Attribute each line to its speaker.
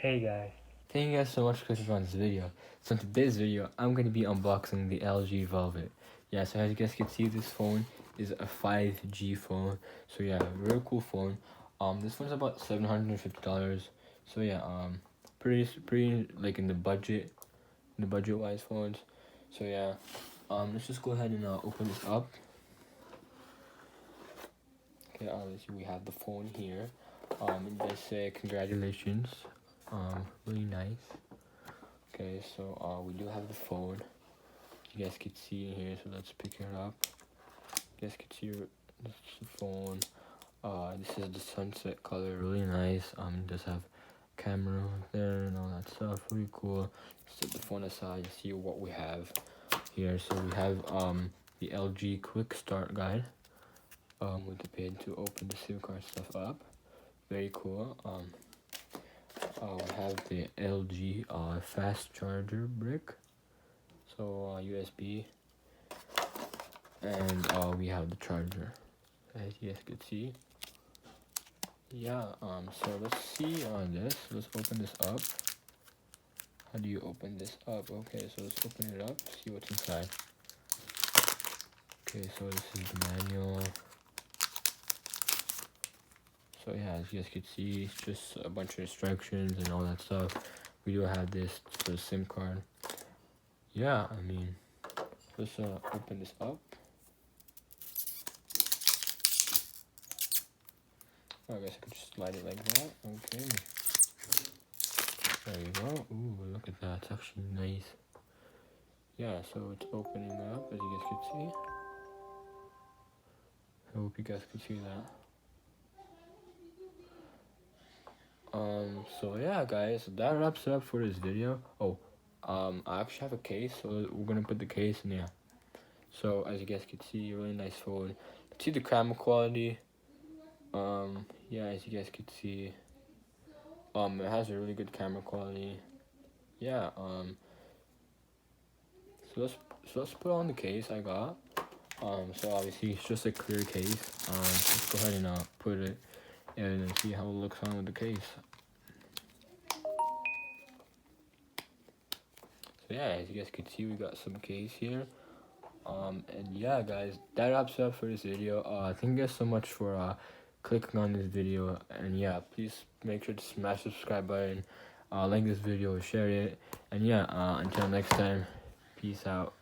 Speaker 1: Hey guys.
Speaker 2: Thank you guys so much for clicking on this video. So in today's video, I'm going to be unboxing the LG Velvet. Yeah, so as you guys can see, this phone is a 5G phone. So yeah, very cool phone. This one's about $750. So yeah, pretty like in the budget wise phones. So yeah, let's just go ahead and open this up. Okay, let's see, we have the phone here. It does say congratulations. Really nice. Okay, so we do have the phone. You guys can see in here, so let's pick it up. You guys can see this is the phone. This is the sunset color, really nice. It does have camera there and all that stuff, really cool. Set the phone aside and see what we have here. So we have the LG quick start guide with the pin to open the SIM card stuff up. Very cool. We have the LG fast charger brick. So USB, and we have the charger, as you guys can see. Yeah, so let's see on this. Let's open this up. How do you open this up? Okay, so let's open it up, see what's inside. Okay, so this is the manual. So yeah, as you guys can see, it's just a bunch of instructions and all that stuff. We do have this for the SIM card. Yeah, I mean, let's open this up. I guess I could just slide it like that. Okay. There you go. Ooh, look at that. It's actually nice. Yeah, so it's opening up, as you guys can see. I hope you guys can see that. So yeah, guys, that wraps it up for this video. Oh, I actually have a case, so we're gonna put the case in here. So as you guys can see, really nice phone. See the camera quality. Yeah, as you guys can see, it has a really good camera quality. Yeah, so let's put on the case I got. So obviously it's just a clear case. Let's go ahead and put it in and see how it looks on with the case. So yeah, as you guys can see, we got some case here. And yeah, guys, that wraps up for this video. Thank you guys so much for clicking on this video, and yeah, please make sure to smash the subscribe button, like this video, share it, and yeah, until next time, peace out.